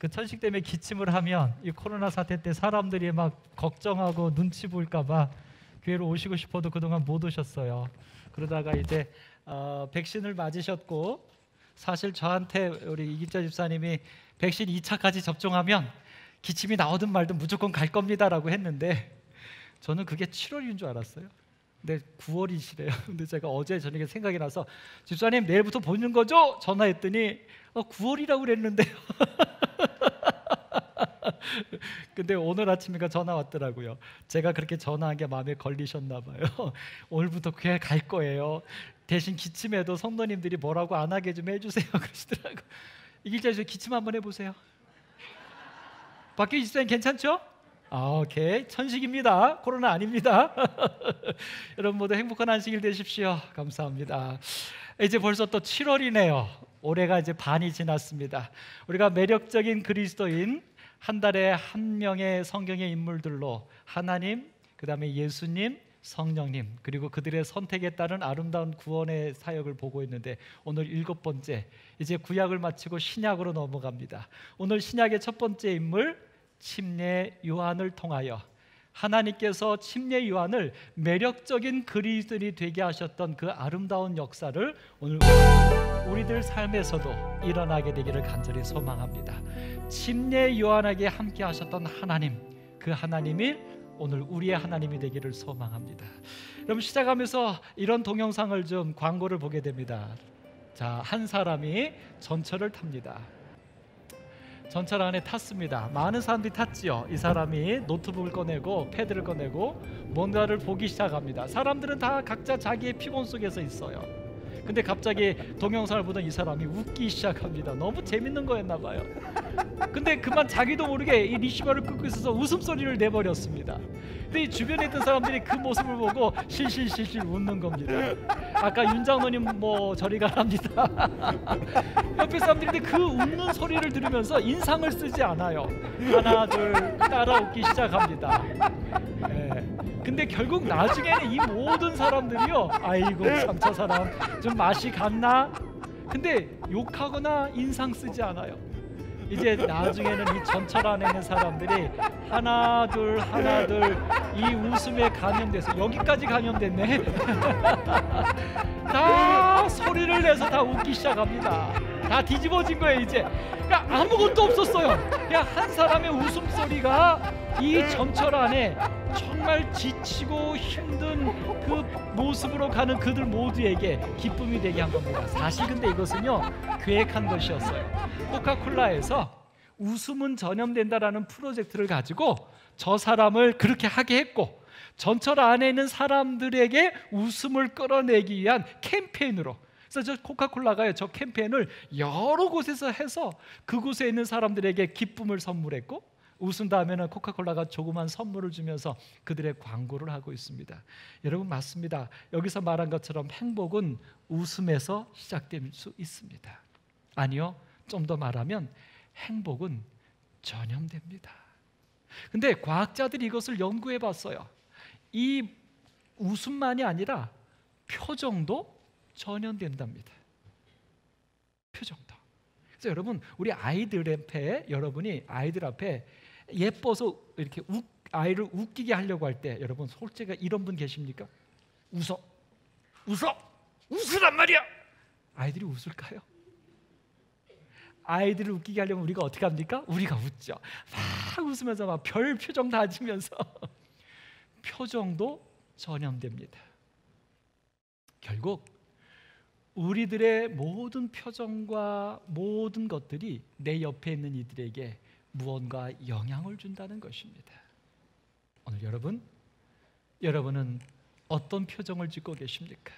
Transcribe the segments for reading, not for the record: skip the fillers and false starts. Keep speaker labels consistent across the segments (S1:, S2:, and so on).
S1: 그 천식 때문에 기침을 하면 이 코로나 사태 때 사람들이 막 걱정하고 눈치 볼까봐 교회로 오시고 싶어도 그동안 못 오셨어요. 그러다가 이제 백신을 맞으셨고, 사실 저한테 우리 이기자 집사님이 백신 2차까지 접종하면 기침이 나오든 말든 무조건 갈 겁니다라고 했는데, 저는 그게 7월인 줄 알았어요. 근데 9월이시래요. 근데 제가 어제 저녁에 생각이 나서 집사님 내일부터 보는 거죠? 전화했더니 9월이라고 그랬는데요. 근데 오늘 아침인가 전화 왔더라고요. 제가 그렇게 전화한 게 마음에 걸리셨나 봐요. 오늘부터 교회 갈 거예요. 대신 기침해도 성도님들이 뭐라고 안 하게 좀 해주세요 그러시더라고요. 이길자에서 기침 한번 해보세요. 박규 집사님 괜찮죠? 오케이. 천식입니다. 코로나 아닙니다. 여러분 모두 행복한 안식일 되십시오. 감사합니다. 이제 벌써 또 7월이네요. 올해가 이제 반이 지났습니다. 우리가 매력적인 그리스도인, 한 달에 한 명의 성경의 인물들로 하나님, 그 다음에 예수님, 성령님, 그리고 그들의 선택에 따른 아름다운 구원의 사역을 보고 있는데, 오늘 7번째, 이제 구약을 마치고 신약으로 넘어갑니다. 오늘 신약의 첫 번째 인물, 침례 요한을 통하여 하나님께서 침례 요한을 매력적인 그리스도인이 되게 하셨던 그 아름다운 역사를 오늘 우리들 삶에서도 일어나게 되기를 간절히 소망합니다. 침례 요한에게 함께 하셨던 하나님, 그 하나님이 오늘 우리의 하나님이 되기를 소망합니다. 여러분, 시작하면서 이런 동영상을 좀 광고를 보게 됩니다. 자, 한 사람이 전철을 탑니다. 전철 안에 탔습니다. 많은 사람들이 탔지요. 이 사람이 노트북을 꺼내고 패드를 꺼내고 뭔가를 보기 시작합니다. 사람들은 다 각자 자기의 피곤 속에서 있어요. 근데 갑자기 동영상을 보던 이 사람이 웃기 시작합니다. 너무 재밌는 거였나 봐요. 근데 그만 자기도 모르게 이 리시버를 끄고 있어서 웃음소리를 내버렸습니다. 근데 이 주변에 있던 사람들이 그 모습을 보고 실실실실 웃는 겁니다. 아까 윤 장로님 뭐 저리 가랍니다. 옆에 사람들이 그 웃는 소리를 들으면서 인상을 쓰지 않아요. 하나 둘 따라 웃기 시작합니다. 근데 결국 나중에는 이 모든 사람들이요, 아이고 참 저 사람 좀 맛이 갔나? 근데 욕하거나 인상 쓰지 않아요. 이제 나중에는 이 전철 안에 있는 사람들이 하나 둘 이 웃음에 감염돼서, 여기까지 감염됐네. 다 소리를 내서 다 웃기 시작합니다. 다 뒤집어진 거예요 이제. 그러니까 아무것도 없었어요. 그냥 한 사람의 웃음소리가 이 전철 안에 정말 지치고 힘든 그 모습으로 가는 그들 모두에게 기쁨이 되게 한 겁니다. 사실 근데 이것은요, 계획한 것이었어요. 코카콜라에서 웃음은 전염된다라는 프로젝트를 가지고 저 사람을 그렇게 하게 했고, 전철 안에 있는 사람들에게 웃음을 끌어내기 위한 캠페인으로, 그래서 저 코카콜라가요, 저 캠페인을 여러 곳에서 해서 그곳에 있는 사람들에게 기쁨을 선물했고, 웃은 다음에는 코카콜라가 조그만 선물을 주면서 그들의 광고를 하고 있습니다. 여러분, 맞습니다. 여기서 말한 것처럼 행복은 웃음에서 시작될 수 있습니다. 아니요, 좀 더 말하면 행복은 전염됩니다. 근데 과학자들이 이것을 연구해 봤어요. 이 웃음만이 아니라 표정도 전염된답니다. 표정도. 그래서 여러분, 우리 아이들 앞에, 여러분이 아이들 앞에 예뻐서 이렇게 아이를 웃기게 하려고 할 때, 여러분 솔직히 이런 분 계십니까? 웃으란 말이야. 아이들이 웃을까요? 아이들을 웃기게 하려면 우리가 어떻게 합니까? 우리가 웃죠. 막 웃으면서 막 별 표정 다 지면서 표정도 전염됩니다. 결국 우리들의 모든 표정과 모든 것들이 내 옆에 있는 이들에게 무언가 영향을 준다는 것입니다. 오늘 여러분은 어떤 표정을 짓고 계십니까?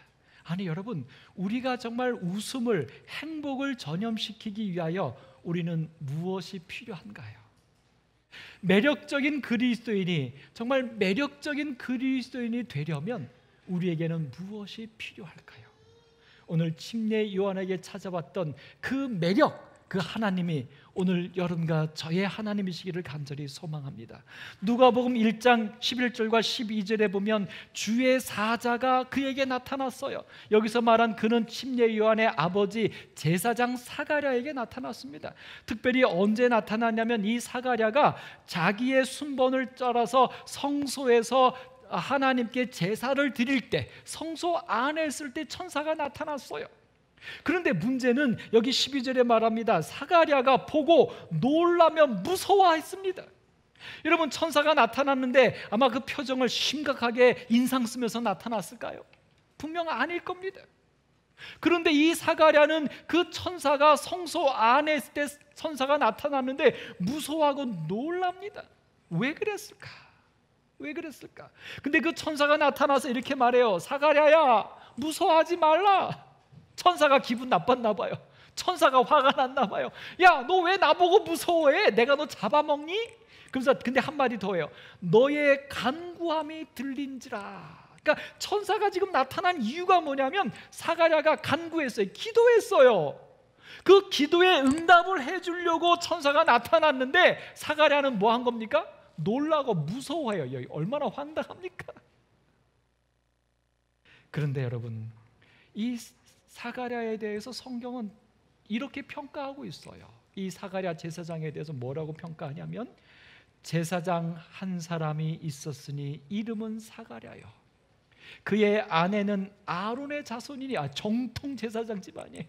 S1: 아니 여러분, 우리가 정말 웃음을, 행복을 전염시키기 위하여 우리는 무엇이 필요한가요? 매력적인 그리스도인이, 정말 매력적인 그리스도인이 되려면 우리에게는 무엇이 필요할까요? 오늘 침례 요한에게 찾아왔던 그 매력, 그 하나님이 오늘 여러분과 저의 하나님이시기를 간절히 소망합니다. 누가복음 1장 11절과 12절에 보면 주의 사자가 그에게 나타났어요. 여기서 말한 그는 침례 요한의 아버지 제사장 사가랴에게 나타났습니다. 특별히 언제 나타났냐면 이 사가랴가 자기의 순번을 따라서 성소에서 하나님께 제사를 드릴 때, 성소 안에 있을 때 천사가 나타났어요. 그런데 문제는 여기 12절에 말합니다. 사가랴가 보고 놀라며 무서워했습니다. 여러분, 천사가 나타났는데 아마 그 표정을 심각하게 인상 쓰면서 나타났을까요? 분명 아닐 겁니다. 그런데 이 사가랴는 그 천사가 성소 안에 있을 때 천사가 나타났는데 무서워하고 놀랍니다. 왜 그랬을까? 왜 그랬을까? 근데 그 천사가 나타나서 이렇게 말해요. 사가랴야, 무서워하지 말라. 천사가 기분 나빴나 봐요. 천사가 화가 났나 봐요. 야, 너 왜 나보고 무서워해? 내가 너 잡아먹니? 그래서 근데 한마디 더 해요. 너의 간구함이 들린지라. 그러니까 천사가 지금 나타난 이유가 뭐냐면 사가랴가 간구했어요. 기도했어요. 그 기도에 응답을 해주려고 천사가 나타났는데 사가랴는 뭐 한 겁니까? 놀라고 무서워해요. 여기 얼마나 황당합니까? 그런데 여러분, 이 사가랴에 대해서 성경은 이렇게 평가하고 있어요. 이 사가랴 제사장에 대해서 뭐라고 평가하냐면 제사장 한 사람이 있었으니 이름은 사가랴요. 그의 아내는 아론의 자손이니 정통 제사장 집안이에요.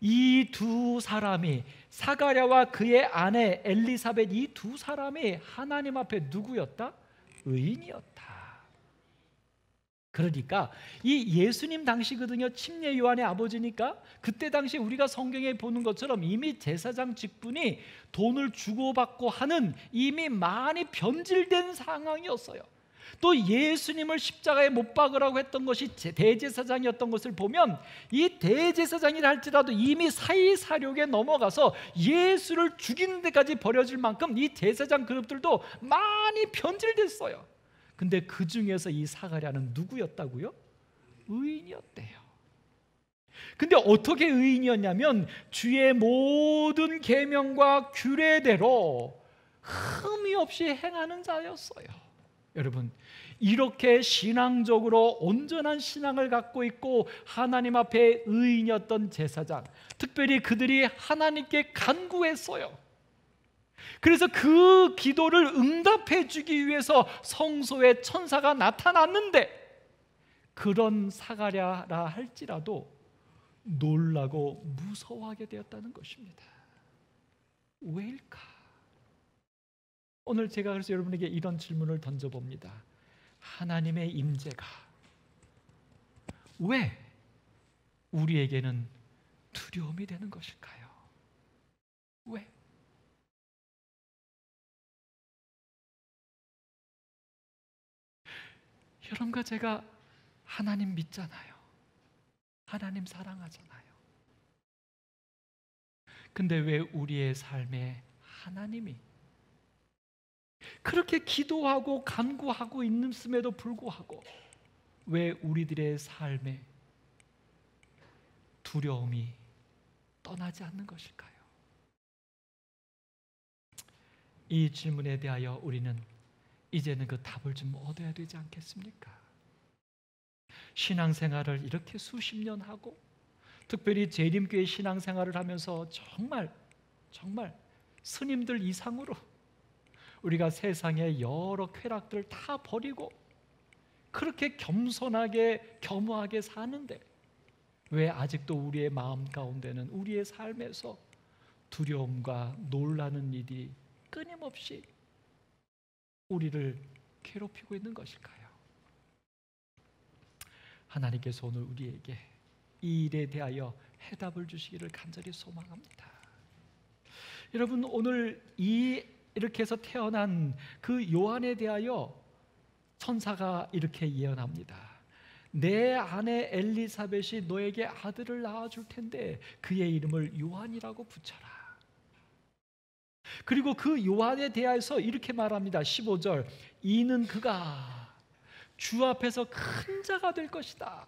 S1: 이 두 사람이, 사가랴와 그의 아내 엘리사벳, 이 두 사람이 하나님 앞에 누구였다? 의인이었다. 그러니까 이 예수님 당시거든요. 침례 요한의 아버지니까 그때 당시 우리가 성경에 보는 것처럼 이미 제사장 직분이 돈을 주고받고 하는 이미 많이 변질된 상황이었어요. 또 예수님을 십자가에 못 박으라고 했던 것이 대제사장이었던 것을 보면 이 대제사장이라 할지라도 이미 사이사욕에 넘어가서 예수를 죽이는 데까지 버려질 만큼 이 제사장 그룹들도 많이 변질됐어요. 근데 그 중에서 이 사가랴는 누구였다고요? 의인이었대요. 근데 어떻게 의인이었냐면 주의 모든 계명과 규례대로 흠이 없이 행하는 자였어요. 여러분, 이렇게 신앙적으로 온전한 신앙을 갖고 있고 하나님 앞에 의인이었던 제사장, 특별히 그들이 하나님께 간구했어요. 그래서 그 기도를 응답해 주기 위해서 성소에 천사가 나타났는데 그런 사가랴라 할지라도 놀라고 무서워하게 되었다는 것입니다. 왜일까? 오늘 제가 그래서 여러분에게 이런 질문을 던져봅니다. 하나님의 임재가 왜 우리에게는 두려움이 되는 것일까요? 왜? 여러분과 제가 하나님 믿잖아요. 하나님 사랑하잖아요. 근데 왜 우리의 삶에 하나님이 그렇게 기도하고 간구하고 있음에도 불구하고 왜 우리들의 삶에 두려움이 떠나지 않는 것일까요? 이 질문에 대하여 우리는 이제는 그 답을 좀 얻어야 되지 않겠습니까? 신앙생활을 이렇게 수십 년 하고 특별히 재림교회 신앙생활을 하면서 정말 스님들 이상으로 우리가 세상의 여러 쾌락들을 다 버리고 그렇게 겸손하게 겸허하게 사는데 왜 아직도 우리의 마음 가운데는 우리의 삶에서 두려움과 놀라는 일이 끊임없이 우리를 괴롭히고 있는 것일까요? 하나님께서 오늘 우리에게 이 일에 대하여 해답을 주시기를 간절히 소망합니다. 여러분, 오늘 이렇게 해서 태어난 그 요한에 대하여 천사가 이렇게 예언합니다. 내 아내 엘리사벳이 너에게 아들을 낳아줄 텐데 그의 이름을 요한이라고 붙여라. 그리고 그 요한에 대해서 이렇게 말합니다. 15절, 이는 그가 주 앞에서 큰 자가 될 것이다.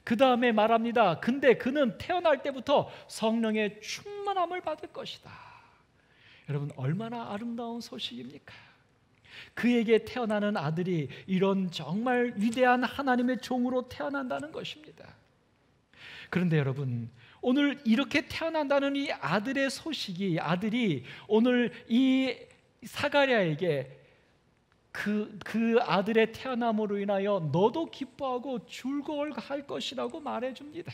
S1: 그 다음에 말합니다. 근데 그는 태어날 때부터 성령의 충만함을 받을 것이다. 여러분, 얼마나 아름다운 소식입니까? 그에게 태어나는 아들이 이런 정말 위대한 하나님의 종으로 태어난다는 것입니다. 그런데 여러분, 오늘 이렇게 태어난다는 이 아들의 소식이, 아들이 오늘 이 사가랴에게 그 아들의 태어남으로 인하여 너도 기뻐하고 즐거워할 것이라고 말해줍니다.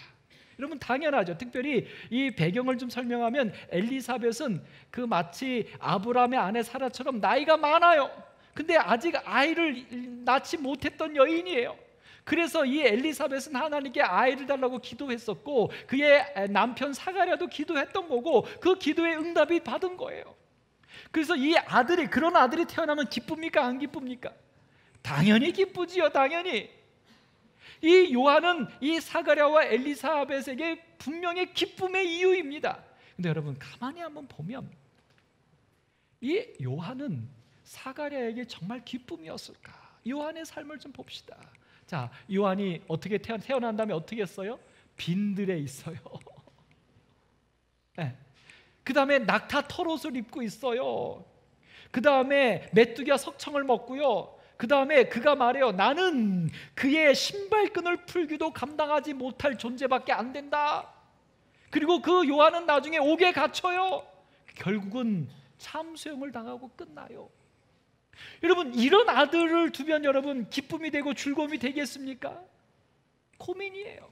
S1: 여러분, 당연하죠. 특별히 이 배경을 좀 설명하면 엘리사벳은 그 마치 아브라함의 아내 사라처럼 나이가 많아요. 근데 아직 아이를 낳지 못했던 여인이에요. 그래서 이 엘리사벳은 하나님께 아이를 달라고 기도했었고 그의 남편 사가랴도 기도했던 거고 그 기도의 응답이 받은 거예요. 그래서 이 아들이, 그런 아들이 태어나면 기쁩니까? 안 기쁩니까? 당연히 기쁘지요. 당연히. 이 요한은 이 사가랴와 엘리사벳에게 분명히 기쁨의 이유입니다. 근데 여러분, 가만히 한번 보면 이 요한은 사가랴에게 정말 기쁨이었을까? 요한의 삶을 좀 봅시다. 자, 요한이 어떻게 태어난 다음에 어떻게 했어요? 빈들에 있어요. 네. 그 다음에 낙타 털옷을 입고 있어요. 그 다음에 메뚜기와 석청을 먹고요. 그 다음에 그가 말해요. 나는 그의 신발끈을 풀기도 감당하지 못할 존재밖에 안 된다. 그리고 그 요한은 나중에 옥에 갇혀요. 결국은 참수형을 당하고 끝나요. 여러분, 이런 아들을 두면 여러분 기쁨이 되고 즐거움이 되겠습니까? 고민이에요.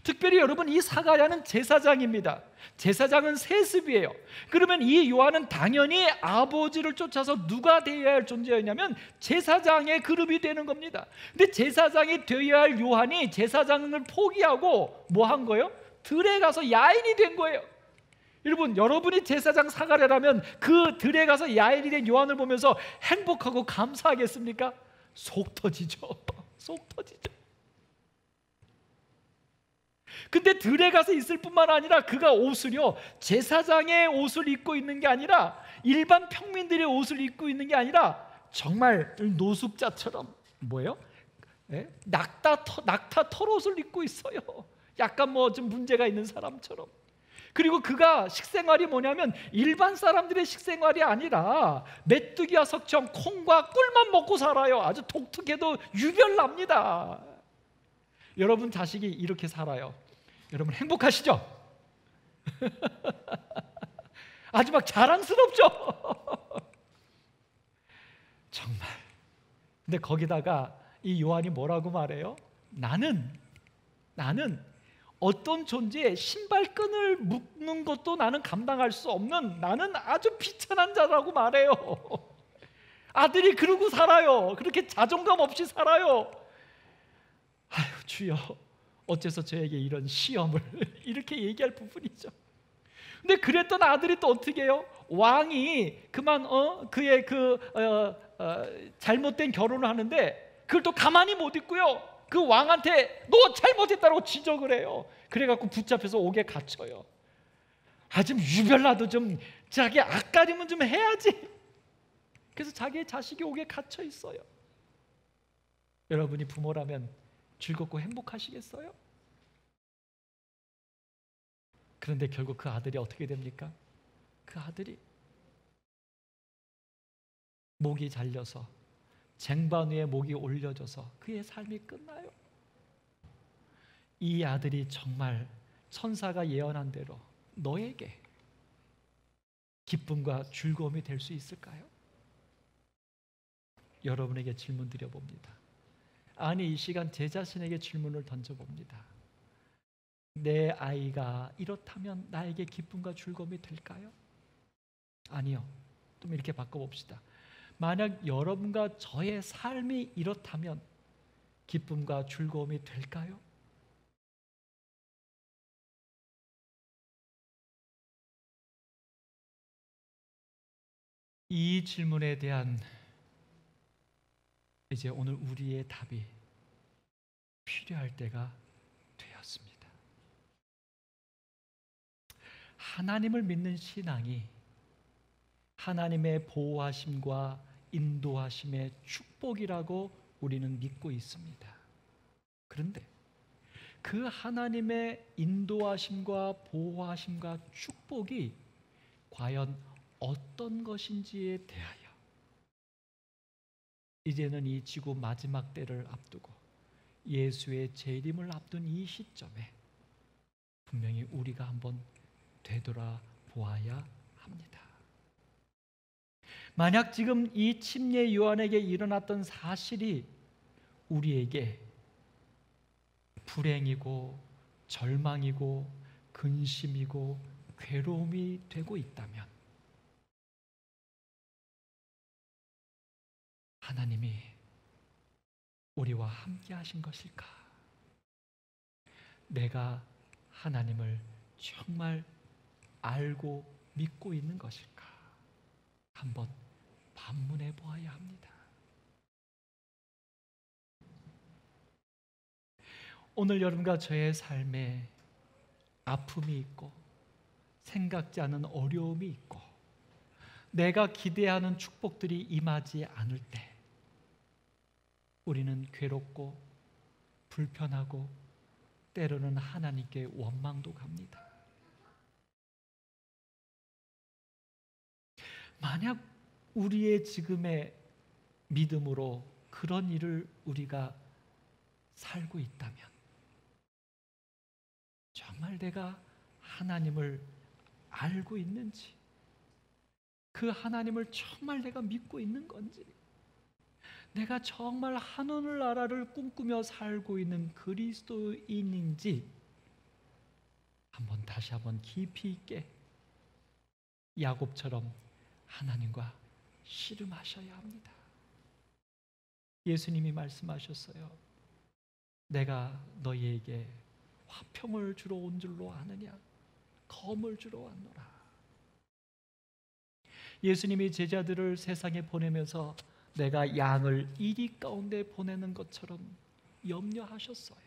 S1: 특별히 여러분, 이 사가랴는 제사장입니다. 제사장은 세습이에요. 그러면 이 요한은 당연히 아버지를 쫓아서 누가 되어야 할 존재였냐면 제사장의 그룹이 되는 겁니다. 근데 제사장이 되어야 할 요한이 제사장을 포기하고 뭐 한 거예요? 들에 가서 야인이 된 거예요. 여러분, 여러분이 제사장 사가랴라면 그 들에 가서 야인이 된 요한을 보면서 행복하고 감사하겠습니까? 속 터지죠. 속 터지죠. 근데 들에 가서 있을 뿐만 아니라 그가 옷을요, 제사장의 옷을 입고 있는 게 아니라 일반 평민들의 옷을 입고 있는 게 아니라 정말 노숙자처럼 뭐예요? 네? 낙타 털옷을 입고 있어요. 약간 뭐 좀 문제가 있는 사람처럼. 그리고 그가 식생활이 뭐냐면 일반 사람들의 식생활이 아니라 메뚜기와 석청, 콩과 꿀만 먹고 살아요. 아주 독특해도 유별납니다. 여러분 자식이 이렇게 살아요. 여러분 행복하시죠? 아주 막 자랑스럽죠? 정말. 근데 거기다가 이 요한이 뭐라고 말해요? 나는 어떤 존재의 신발끈을 묶는 것도 나는 감당할 수 없는, 나는 아주 비천한 자라고 말해요. 아들이 그러고 살아요. 그렇게 자존감 없이 살아요. 아유, 주여, 어째서 저에게 이런 시험을 이렇게 얘기할 부분이죠. 근데 그랬던 아들이 또 어떻게 해요? 왕이 그만 그의 잘못된 결혼을 하는데 그걸 또 가만히 못 있고요, 그 왕한테 너 잘못했다고 지적을 해요. 그래갖고 붙잡혀서 옥에 갇혀요. 아, 좀 유별나도 좀 자기 앞가림은 좀 해야지. 그래서 자기의 자식이 옥에 갇혀 있어요. 여러분이 부모라면 즐겁고 행복하시겠어요? 그런데 결국 그 아들이 어떻게 됩니까? 그 아들이 목이 잘려서 쟁반 위에 목이 올려져서 그의 삶이 끝나요. 이 아들이 정말 천사가 예언한 대로 너에게 기쁨과 즐거움이 될 수 있을까요? 여러분에게 질문 드려봅니다. 아니, 이 시간 제 자신에게 질문을 던져봅니다. 내 아이가 이렇다면 나에게 기쁨과 즐거움이 될까요? 아니요. 좀 이렇게 바꿔봅시다. 만약 여러분과 저의 삶이 이렇다면 기쁨과 즐거움이 될까요? 이 질문에 대한 이제 오늘 우리의 답이 필요할 때가 되었습니다. 하나님을 믿는 신앙이 하나님의 보호하심과 인도하심의 축복이라고 우리는 믿고 있습니다. 그런데 그 하나님의 인도하심과 보호하심과 축복이 과연 어떤 것인지에 대하여 이제는 이 지구 마지막 때를 앞두고 예수의 재림을 앞둔 이 시점에 분명히 우리가 한번 되돌아보아야 합니다. 만약 지금 이 침례 요한에게 일어났던 사실이 우리에게 불행이고 절망이고 근심이고 괴로움이 되고 있다면 하나님이 우리와 함께 하신 것일까? 내가 하나님을 정말 알고 믿고 있는 것일까? 한번 반문해 보아야 합니다. 오늘 여러분과 저의 삶에 아픔이 있고 생각지 않은 어려움이 있고 내가 기대하는 축복들이 임하지 않을 때 우리는 괴롭고 불편하고 때로는 하나님께 원망도 갑니다. 만약 우리의 지금의 믿음으로 그런 일을 우리가 살고 있다면 정말 내가 하나님을 알고 있는지, 그 하나님을 정말 내가 믿고 있는 건지, 내가 정말 하늘나라를 꿈꾸며 살고 있는 그리스도인인지 한번 다시 한번 깊이 있게 야곱처럼 하나님과 씨름하셔야 합니다. 예수님이 말씀하셨어요. 내가 너희에게 화평을 주러 온 줄로 아느냐? 검을 주러 왔노라. 예수님이 제자들을 세상에 보내면서 내가 양을 이리 가운데 보내는 것처럼 염려하셨어요.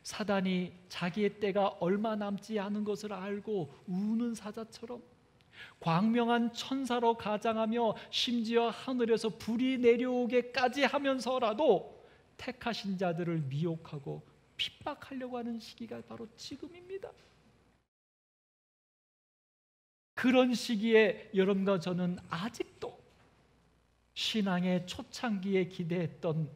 S1: 사단이 자기의 때가 얼마 남지 않은 것을 알고 우는 사자처럼 광명한 천사로 가장하며 심지어 하늘에서 불이 내려오게까지 하면서라도 택하신 자들을 미혹하고 핍박하려고 하는 시기가 바로 지금입니다. 그런 시기에 여러분과 저는 아직도 신앙의 초창기에 기대했던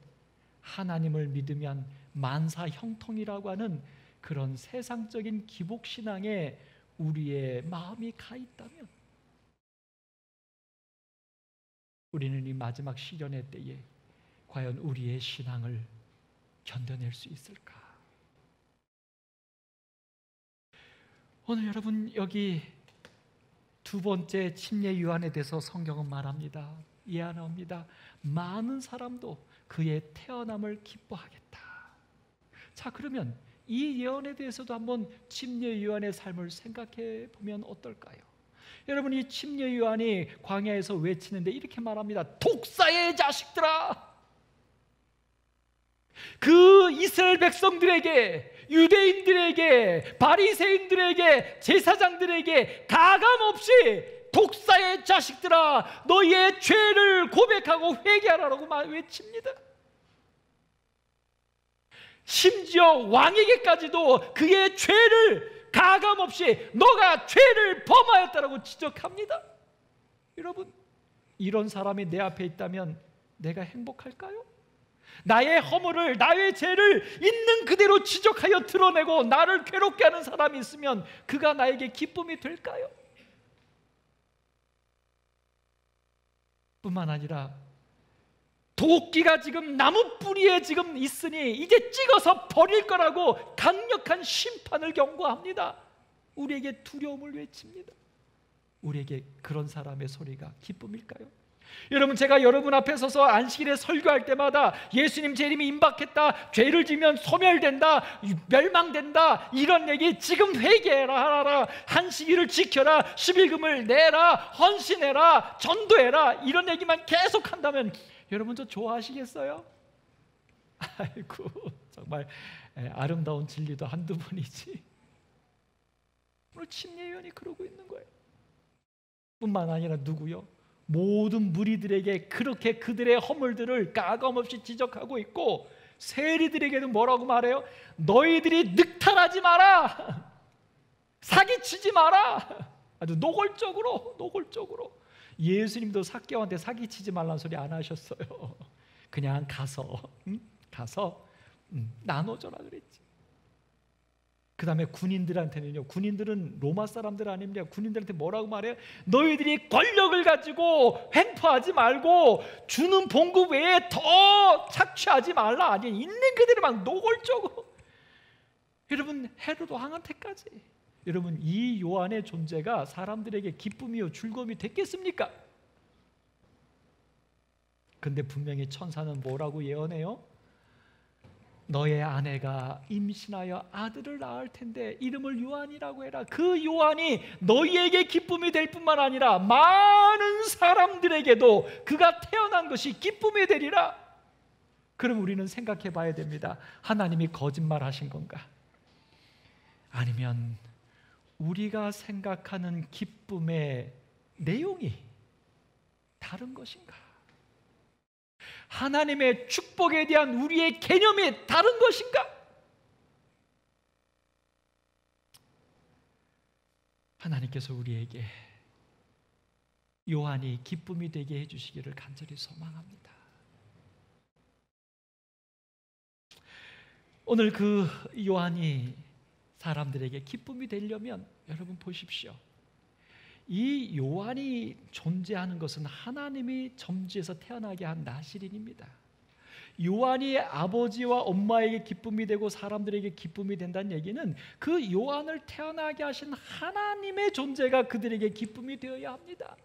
S1: 하나님을 믿으면 만사 형통이라고 하는 그런 세상적인 기복신앙에 우리의 마음이 가 있다면 우리는 이 마지막 시련의 때에 과연 우리의 신앙을 견뎌낼 수 있을까? 오늘 여러분 여기 두 번째 침례 요한에 대해서 성경은 말합니다. 예언합니다. 많은 사람도 그의 태어남을 기뻐하겠다. 자, 그러면 이 예언에 대해서도 한번 침례 요한의 삶을 생각해 보면 어떨까요? 여러분, 이 침례 요한이 광야에서 외치는데 이렇게 말합니다. 독사의 자식들아! 그 이스라엘 백성들에게, 유대인들에게, 바리새인들에게, 제사장들에게 가감없이 독사의 자식들아, 너희의 죄를 고백하고 회개하라고 외칩니다. 심지어 왕에게까지도 그의 죄를 가감없이 너가 죄를 범하였다라고 지적합니다. 여러분, 이런 사람이 내 앞에 있다면 내가 행복할까요? 나의 허물을, 나의 죄를 있는 그대로 지적하여 드러내고 나를 괴롭게 하는 사람이 있으면 그가 나에게 기쁨이 될까요? 뿐만 아니라 도끼가 지금 나무 뿌리에 지금 있으니 이제 찍어서 버릴 거라고 강력한 심판을 경고합니다. 우리에게 두려움을 외칩니다. 우리에게 그런 사람의 소리가 기쁨일까요? 여러분, 제가 여러분 앞에 서서 안식일에 설교할 때마다 예수님 재림이 임박했다, 죄를 지면 소멸된다, 멸망된다, 이런 얘기, 지금 회개해라, 안식일을 지켜라, 11금을 내라, 헌신해라, 전도해라, 이런 얘기만 계속 한다면 여러분 저 좋아하시겠어요? 아이고, 정말 아름다운 진리도 한두 번이지. 오늘 침례 요한이 그러고 있는 거예요. 뿐만 아니라 누구요? 모든 무리들에게 그렇게 그들의 허물들을 가감없이 지적하고 있고 세리들에게는 뭐라고 말해요? 너희들이 늑탈하지 마라. 사기치지 마라. 아주 노골적으로 예수님도 삭개오한테 사기치지 말라는 소리 안 하셨어요. 그냥 가서 나눠줘라 그랬지. 그 다음에 군인들한테는요, 군인들은 로마 사람들 아닙니까? 군인들한테 뭐라고 말해요? 너희들이 권력을 가지고 횡포하지 말고 주는 봉급 외에 더 착취하지 말라. 아니, 있는 그대로 막 노골적으로. 여러분, 헤로드 왕한테까지. 여러분, 이 요한의 존재가 사람들에게 기쁨이요 즐거움이 됐겠습니까? 근데 분명히 천사는 뭐라고 예언해요? 너의 아내가 임신하여 아들을 낳을 텐데 이름을 요한이라고 해라. 그 요한이 너희에게 기쁨이 될 뿐만 아니라 많은 사람들에게도 그가 태어난 것이 기쁨이 되리라. 그럼 우리는 생각해 봐야 됩니다. 하나님이 거짓말하신 건가? 아니면 우리가 생각하는 기쁨의 내용이 다른 것인가? 하나님의 축복에 대한 우리의 개념이 다른 것인가? 하나님께서 우리에게 요한이 기쁨이 되게 해주시기를 간절히 소망합니다. 오늘 그 요한이 사람들에게 기쁨이 되려면 여러분 보십시오. 이 요한이 존재하는 것은 하나님이 점지해서 태어나게 한 나실인입니다. 요한이 아버지와 엄마에게 기쁨이 되고 사람들에게 기쁨이 된다는 얘기는 그 요한을 태어나게 하신 하나님의 존재가 그들에게 기쁨이 되어야 합니다.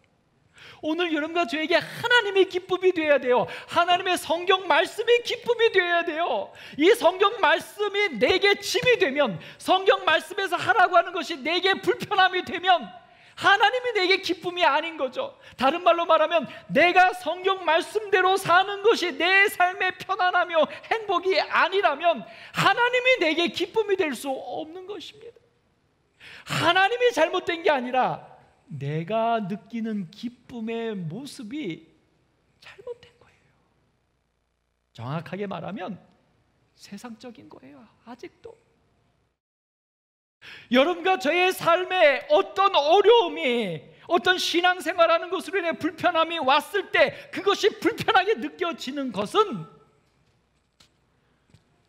S1: 오늘 여러분과 저에게 하나님의 기쁨이 되어야 돼요. 하나님의 성경 말씀이 기쁨이 되어야 돼요. 이 성경 말씀이 내게 짐이 되면, 성경 말씀에서 하라고 하는 것이 내게 불편함이 되면 하나님이 내게 기쁨이 아닌 거죠. 다른 말로 말하면 내가 성경 말씀대로 사는 것이 내 삶의 편안하며 행복이 아니라면 하나님이 내게 기쁨이 될 수 없는 것입니다. 하나님이 잘못된 게 아니라 내가 느끼는 기쁨의 모습이 잘못된 거예요. 정확하게 말하면 세상적인 거예요. 아직도 여러분과 저의 삶에 어떤 어려움이, 어떤 신앙생활하는 것으로 인해 불편함이 왔을 때 그것이 불편하게 느껴지는 것은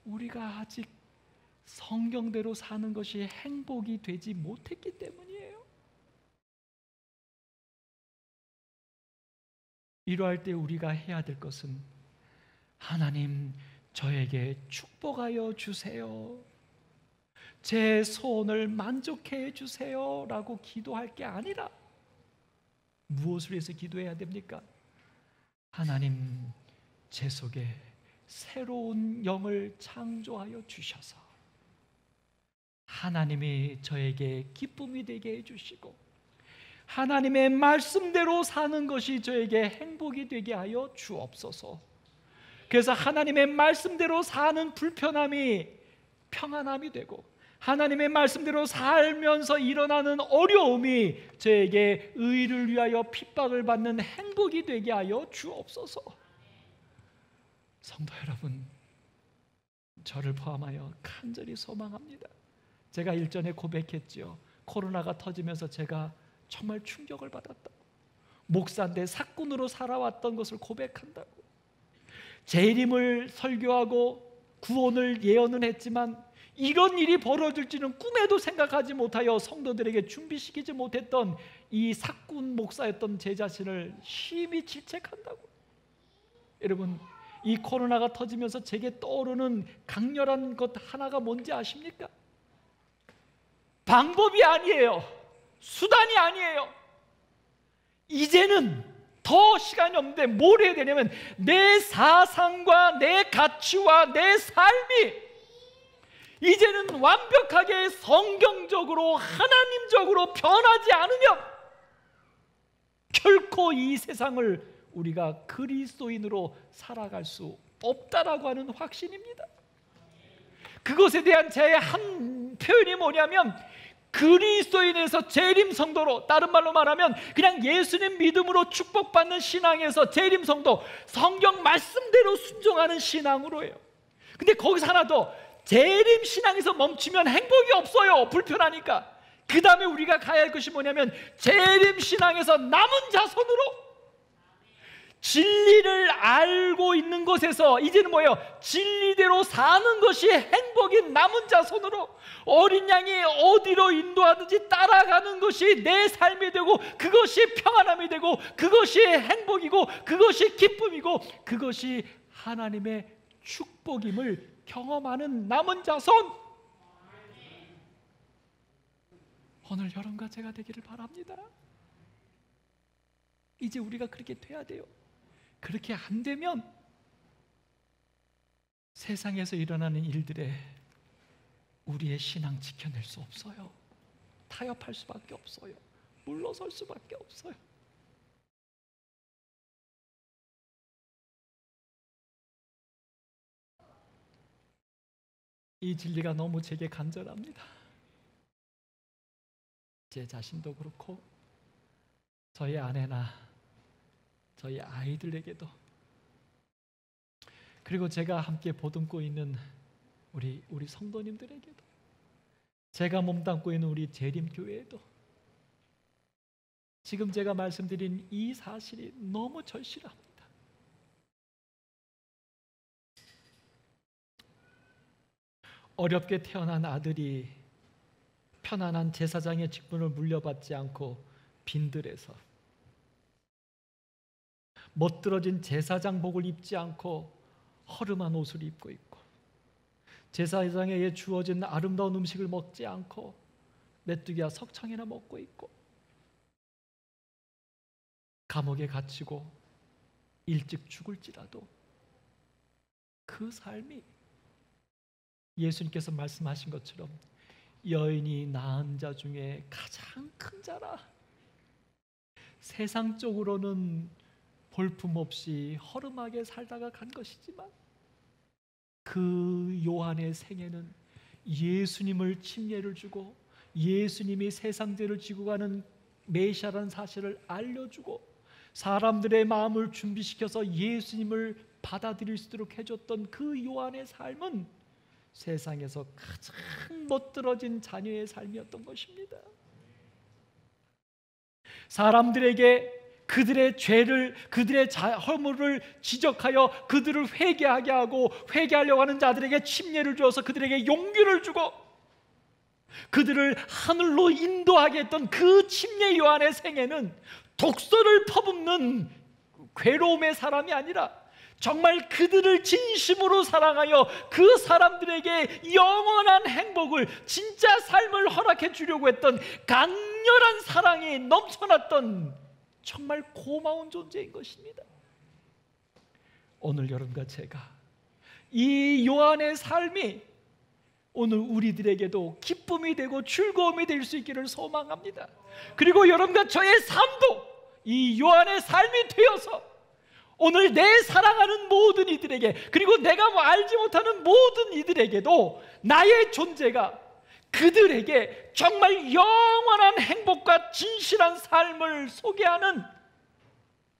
S1: 우리가 아직 성경대로 사는 것이 행복이 되지 못했기 때문이에요. 이러할 때 우리가 해야 될 것은 하나님, 저에게 축복하여 주세요. 제 소원을 만족해 해 주세요 라고 기도할 게 아니라 무엇을 위해서 기도해야 됩니까? 하나님, 제 속에 새로운 영을 창조하여 주셔서 하나님이 저에게 기쁨이 되게 해주시고 하나님의 말씀대로 사는 것이 저에게 행복이 되게 하여 주옵소서. 그래서 하나님의 말씀대로 사는 불편함이 평안함이 되고 하나님의 말씀대로 살면서 일어나는 어려움이 저에게 의를 위하여 핍박을 받는 행복이 되게 하여 주옵소서. 성도 여러분, 저를 포함하여 간절히 소망합니다. 제가 일전에 고백했지요. 코로나가 터지면서 제가 정말 충격을 받았다고, 목사인데 사꾼으로 살아왔던 것을 고백한다고, 재림을 설교하고 구원을 예언은 했지만 이런 일이 벌어질지는 꿈에도 생각하지 못하여 성도들에게 준비시키지 못했던 이 사꾼 목사였던 제 자신을 심히 질책한다고. 여러분, 이 코로나가 터지면서 제게 떠오르는 강렬한 것 하나가 뭔지 아십니까? 방법이 아니에요. 수단이 아니에요. 이제는 더 시간이 없는데 뭘 해야 되냐면 내 사상과 내 가치와 내 삶이 이제는 완벽하게 성경적으로 하나님적으로 변하지 않으면 결코 이 세상을 우리가 그리스도인으로 살아갈 수 없다라고 하는 확신입니다. 그것에 대한 제 한 표현이 뭐냐면 그리스도인에서 재림 성도로, 다른 말로 말하면 그냥 예수님 믿음으로 축복받는 신앙에서 재림 성도, 성경 말씀대로 순종하는 신앙으로 해요. 근데 거기서 하나 더, 재림 신앙에서 멈추면 행복이 없어요. 불편하니까. 그 다음에 우리가 가야 할 것이 뭐냐면 재림 신앙에서 남은 자손으로 진리를 알고 있는 곳에서 이제는 뭐예요? 진리대로 사는 것이 행복인 남은 자손으로 어린 양이 어디로 인도하든지 따라가는 것이 내 삶이 되고, 그것이 평안함이 되고, 그것이 행복이고, 그것이 기쁨이고, 그것이 하나님의 축복임을 경험하는 남은 자손, 오늘 여러분과 제가 되기를 바랍니다. 이제 우리가 그렇게 돼야 돼요. 그렇게 안 되면 세상에서 일어나는 일들에 우리의 신앙 지켜낼 수 없어요. 타협할 수밖에 없어요. 물러설 수밖에 없어요. 이 진리가 너무 제게 간절합니다. 제 자신도 그렇고 저희 아내나 저희 아이들에게도, 그리고 제가 함께 보듬고 있는 우리 성도님들에게도, 제가 몸담고 있는 우리 재림교회에도 지금 제가 말씀드린 이 사실이 너무 절실합니다. 어렵게 태어난 아들이 편안한 제사장의 직분을 물려받지 않고 빈들에서, 멋들어진 제사장복을 입지 않고 허름한 옷을 입고 있고, 제사장에게 주어진 아름다운 음식을 먹지 않고 메뚜기와 석청이나 먹고 있고, 감옥에 갇히고 일찍 죽을지라도 그 삶이 예수님께서 말씀하신 것처럼 여인이 낳은 자 중에 가장 큰 자라. 세상적으로는 볼품없이 허름하게 살다가 간 것이지만 그 요한의 생애는 예수님을 침례를 주고 예수님이 세상 죄를 지고 가는 메시아라는 사실을 알려주고 사람들의 마음을 준비시켜서 예수님을 받아들일 수 있도록 해줬던 그 요한의 삶은 세상에서 가장 멋들어진 자녀의 삶이었던 것입니다. 사람들에게 그들의 죄를, 그들의 허물을 지적하여 그들을 회개하게 하고, 회개하려고 하는 자들에게 침례를 주어서 그들에게 용기를 주고 그들을 하늘로 인도하게 했던 그 침례 요한의 생애는 독소를 퍼붓는 괴로움의 사람이 아니라 정말 그들을 진심으로 사랑하여 그 사람들에게 영원한 행복을, 진짜 삶을 허락해 주려고 했던 강렬한 사랑이 넘쳐났던 정말 고마운 존재인 것입니다. 오늘 여러분과 제가 이 요한의 삶이 오늘 우리들에게도 기쁨이 되고 즐거움이 될 수 있기를 소망합니다. 그리고 여러분과 저의 삶도 이 요한의 삶이 되어서 오늘 내 사랑하는 모든 이들에게, 그리고 내가 알지 못하는 모든 이들에게도 나의 존재가 그들에게 정말 영원한 행복과 진실한 삶을 소개하는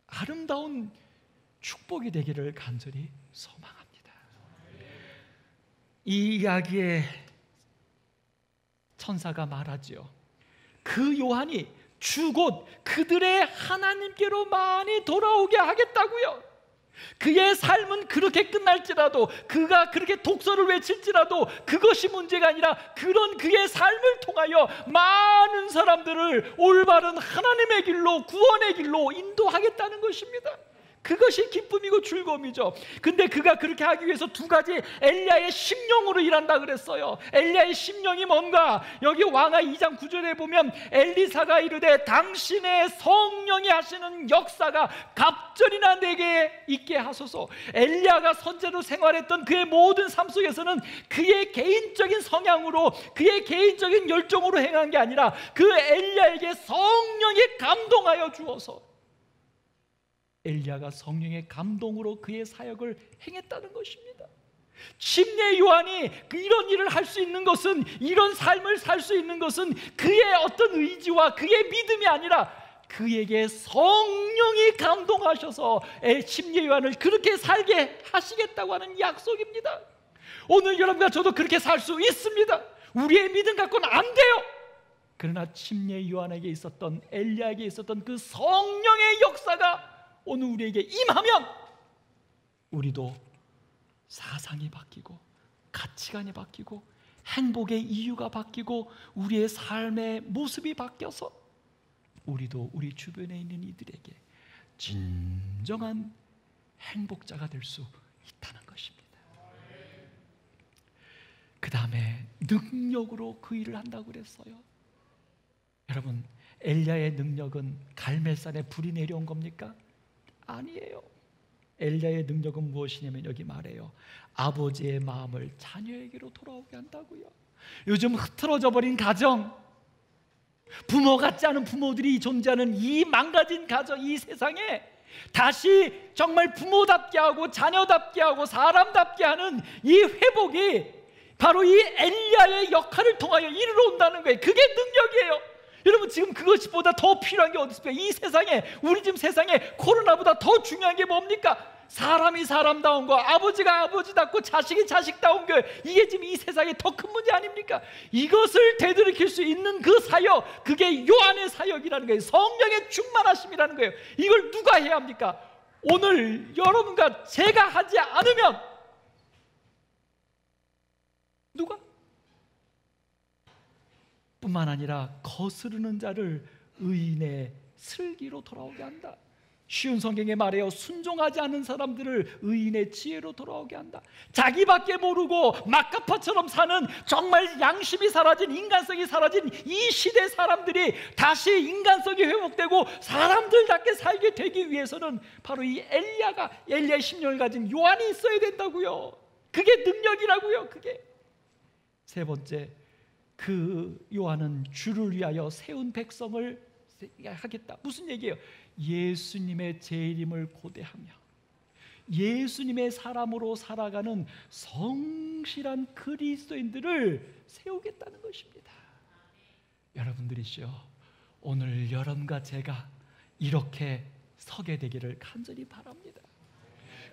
S1: 아름다운 축복이 되기를 간절히 소망합니다. 이 이야기에 천사가 말하지요. 그 요한이 주곧 그들의 하나님께로 많이 돌아오게 하겠다고요. 그의 삶은 그렇게 끝날지라도, 그가 그렇게 독서를 외칠지라도 그것이 문제가 아니라 그런 그의 삶을 통하여 많은 사람들을 올바른 하나님의 길로, 구원의 길로 인도하겠다는 것입니다. 그것이 기쁨이고 즐거움이죠. 근데 그가 그렇게 하기 위해서 두 가지 엘리야의 심령으로 일한다 그랬어요. 엘리야의 심령이 뭔가? 여기 왕하 2장 9절에 보면 엘리사가 이르되 당신의 성령이 하시는 역사가 갑절이나 내게 있게 하소서. 엘리야가 선지자로 생활했던 그의 모든 삶 속에서는 그의 개인적인 성향으로, 그의 개인적인 열정으로 행한 게 아니라 그 엘리야에게 성령이 감동하여 주어서 엘리야가 성령의 감동으로 그의 사역을 행했다는 것입니다. 침례 요한이 이런 일을 할 수 있는 것은, 이런 삶을 살 수 있는 것은 그의 어떤 의지와 그의 믿음이 아니라 그에게 성령이 감동하셔서 침례 요한을 그렇게 살게 하시겠다고 하는 약속입니다. 오늘 여러분과 저도 그렇게 살 수 있습니다. 우리의 믿음 갖고는 안 돼요. 그러나 침례 요한에게 있었던, 엘리야에게 있었던 그 성령의 역사가 오늘 우리에게 임하면 우리도 사상이 바뀌고 가치관이 바뀌고 행복의 이유가 바뀌고 우리의 삶의 모습이 바뀌어서 우리도 우리 주변에 있는 이들에게 진정한 행복자가 될 수 있다는 것입니다. 그 다음에 능력으로 그 일을 한다고 그랬어요. 여러분, 엘리야의 능력은 갈멜산에 불이 내려온 겁니까? 아니에요. 엘리야의 능력은 무엇이냐면 여기 말해요. 아버지의 마음을 자녀에게로 돌아오게 한다고요. 요즘 흐트러져 버린 가정, 부모 같지 않은 부모들이 존재하는 이 망가진 가정, 이 세상에 다시 정말 부모답게 하고 자녀답게 하고 사람답게 하는 이 회복이 바로 이 엘리야의 역할을 통하여 이르러 온다는 거예요. 그게 능력이에요. 여러분, 지금 그것보다 더 필요한 게 어디 있습니까? 이 세상에, 우리 지금 세상에 코로나보다 더 중요한 게 뭡니까? 사람이 사람다운 거, 아버지가 아버지답고 자식이 자식다운 거, 이게 지금 이 세상에 더 큰 문제 아닙니까? 이것을 되돌이킬 수 있는 그 사역, 그게 요한의 사역이라는 거예요. 성령의 충만하심이라는 거예요. 이걸 누가 해야 합니까? 오늘 여러분과 제가 하지 않으면 누가? 뿐만 아니라 거스르는 자를 의인의 슬기로 돌아오게 한다. 쉬운 성경에 말해요. 순종하지 않는 사람들을 의인의 지혜로 돌아오게 한다. 자기밖에 모르고 막가파처럼 사는 정말 양심이 사라진, 인간성이 사라진 이 시대 사람들이 다시 인간성이 회복되고 사람들답게 살게 되기 위해서는 바로 이 엘리야의 심령을 가진 요한이 있어야 된다고요. 그게 능력이라고요. 그게. 세 번째, 그 요한은 주를 위하여 세운 백성을 하겠다. 무슨 얘기예요? 예수님의 재림을 고대하며 예수님의 사람으로 살아가는 성실한 그리스도인들을 세우겠다는 것입니다. 여러분들이시여, 오늘 여러분과 제가 이렇게 서게 되기를 간절히 바랍니다.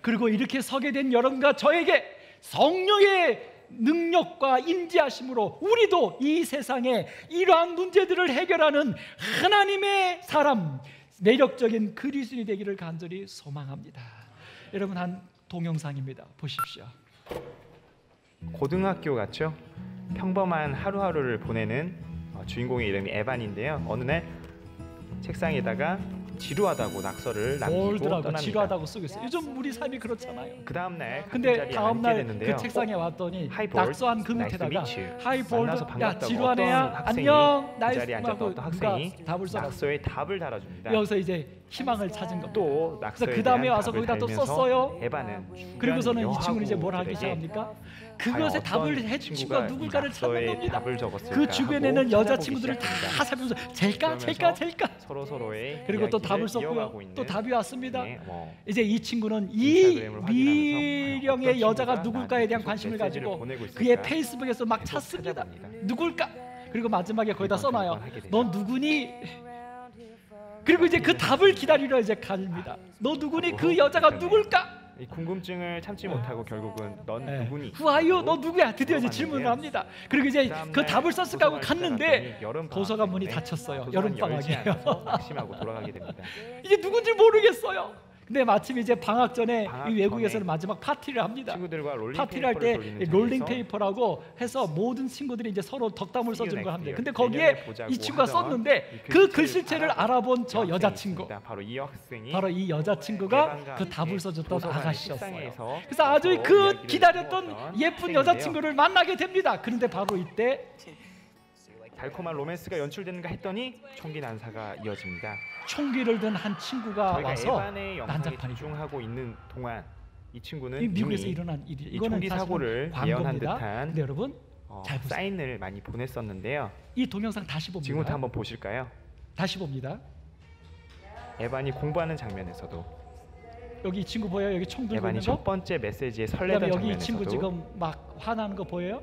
S1: 그리고 이렇게 서게 된 여러분과 저에게 성령의 능력과 인지하심으로 우리도 이 세상에 이러한 문제들을 해결하는 하나님의 사람, 매력적인 그리스도인이 되기를 간절히 소망합니다. 여러분, 한 동영상입니다. 보십시오.
S2: 고등학교 같죠? 평범한 하루하루를 보내는 주인공의 이름이 에반인데요. 어느 날 책상에다가 지루하다고 낙서를 남기고 떠납니다.
S1: 지루하다고 쓰고 있어요. 요즘 우리 삶이 그렇잖아요.
S2: 그 다음날
S1: 근데 다음날 그 책상에 왔더니 낙서한 그 밑에다가 하이볼드, 야 지루한 애야, 안녕, 나이스 하고 누가 답을 써놨어요.
S2: 낙서에 답을 달아줍니다.
S1: 여기서 이제 희망을 찾은 겁니다.
S2: 또 낙서에
S1: 그 다음에
S2: 대한
S1: 와서
S2: 답을
S1: 거기다 또
S2: 달면서
S1: 썼어요.
S2: 에반은
S1: 그리고서는 이 친구는 이제 뭘 하기 시작합니까? 그것에 답을 해준 친구가 누굴까를 찾는 겁니다. 그 주변에는 여자친구들을 다 살피면서 젤까
S2: 서로서로의
S1: 그리고 또 답을 썼고요. 또 답이 왔습니다.
S2: 네,
S1: 이제 이 친구는 이 미령의 여자가 누굴까에 대한 관심을 가지고 그의 페이스북에서 막 찾습니다. 누굴까? 그리고 마지막에 거기다 써놔요. 너 누구니? 그리고 이제 그 답을 기다리러 이제 갑니다. 너 누구니? 그 여자가 누굴까?
S2: 이 궁금증을 참지 못하고 결국은 넌 누구니?
S1: Who are you? 너 누구야? 드디어 이제 질문을 합니다. 그리고 이제 그 답을 썼을까 하고 갔는데 도서관 문이 닫혔어요. 여름방학이에요.
S2: 낙심하고 돌아가게 됩니다.
S1: 이제 누군지 모르겠어요. 근데 마침 이제 방학 전에 이 외국에서는 마지막 파티를 합니다.
S2: 친구들과
S1: 파티를 할 때 롤링 페이퍼라고 해서 모든 친구들이 이제 서로 덕담을 써주는 걸 합니다. 근데 거기에 이 친구가 썼는데 그 글씨체를 알아본 저 여자친구, 바로 이 여자친구가 그 답을 써줬던 아가씨였어요. 그래서 아주 그 기다렸던 예쁜 여자친구를 만나게 됩니다. 그런데 바로 이때
S2: 달콤한 로맨스가 연출되는가 했더니 총기 난사가 이어집니다.
S1: 총기를 든 한 친구가 와서
S2: 에반의 영상에 집중하고 있는 동안 이 친구는
S1: 미국에서 일어난 일이
S2: 이 총기 사고를 예언한 듯한
S1: 근데 여러분 잘 보세요.
S2: 사인을 많이 보냈었는데요.
S1: 이 동영상 다시 봅니다.
S2: 지금부터 한번 보실까요?
S1: 다시 봅니다.
S2: 에반이 공부하는 장면에서도
S1: 여기 이 친구 보여요? 여기 총 들고
S2: 에반이
S1: 있는 거?
S2: 첫 번째 메시지에 설레던
S1: 여기
S2: 장면에서도
S1: 이 친구 지금 막 화나는 거 보여요?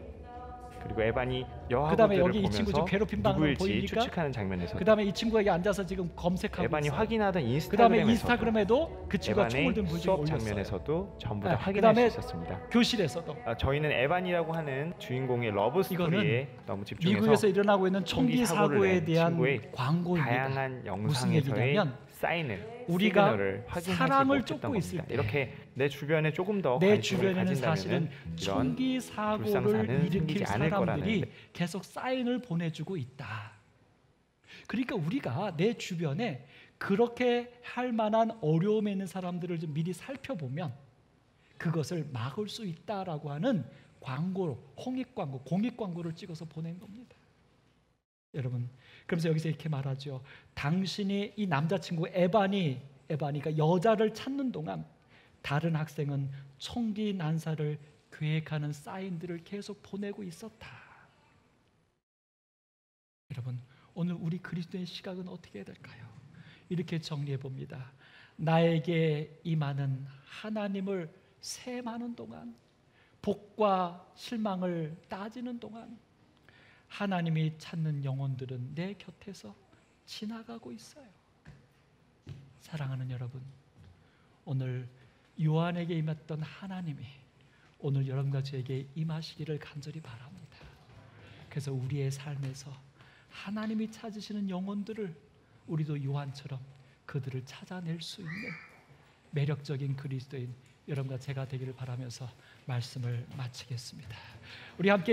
S2: 그리고 에반이
S1: 그다음에 여기 이
S2: 여하고들을
S1: 친구 지금
S2: 보면서
S1: 괴롭힌 방으로
S2: 누구일지
S1: 보입니까?
S2: 추측하는 장면에서
S1: 그다음에 이 친구가 여기 앉아서 지금 검색하고
S2: 에반이
S1: 있어요.
S2: 확인하던
S1: 그다음에
S2: 인스타그램에서도
S1: 인스타그램에도 그 친구가 총을
S2: 에반의
S1: 든 부분이
S2: 수업
S1: 올렸어요.
S2: 장면에서도 전부 다
S1: 네,
S2: 확인할
S1: 그다음에
S2: 수 있었습니다.
S1: 교실에서도
S2: 저희는 에반이라고 하는 주인공의 러브 스토리에 너무 집중해서
S1: 미국에서 일어나고 있는 총기
S2: 총기 사고를
S1: 사고에
S2: 낸
S1: 대한
S2: 친구의
S1: 광고입니다.
S2: 다양한
S1: 무슨
S2: 영상에서의
S1: 얘기냐면
S2: 쌓이는
S1: 우리가
S2: 시그널을 확인하지
S1: 사랑을
S2: 못했던
S1: 쫓고 있을
S2: 겁니다.
S1: 때
S2: 이렇게 내 주변에 조금 더
S1: 내
S2: 관심을
S1: 주변에는
S2: 가진다면
S1: 사실은
S2: 이런
S1: 총기 사고를
S2: 불상사는
S1: 일으킬
S2: 생기지 않을
S1: 사람들이
S2: 거라는
S1: 계속 사인을 보내주고 있다. 그러니까 우리가 내 주변에 그렇게 할 만한 어려움에 있는 사람들을 좀 미리 살펴보면 그것을 막을 수 있다라고 하는 광고로 홍익 광고, 공익 광고를 찍어서 보낸 겁니다. 여러분, 그러면서 여기서 이렇게 말하죠. 당신이 이 남자친구 에바니가 여자를 찾는 동안 다른 학생은 총기 난사를 계획하는 사인들을 계속 보내고 있었다. 여러분, 오늘 우리 그리스도의 시각은 어떻게 해야 될까요? 이렇게 정리해 봅니다. 나에게 임하는 하나님을 셈하는 동안, 복과 실망을 따지는 동안 하나님이 찾는 영혼들은 내 곁에서 지나가고 있어요. 사랑하는 여러분, 오늘 요한에게 임했던 하나님이 오늘 여러분과 저에게 임하시기를 간절히 바랍니다. 그래서 우리의 삶에서 하나님이 찾으시는 영혼들을 우리도 요한처럼 그들을 찾아낼 수 있는 매력적인 그리스도인 여러분과 제가 되기를 바라면서 말씀을 마치겠습니다. 우리 함께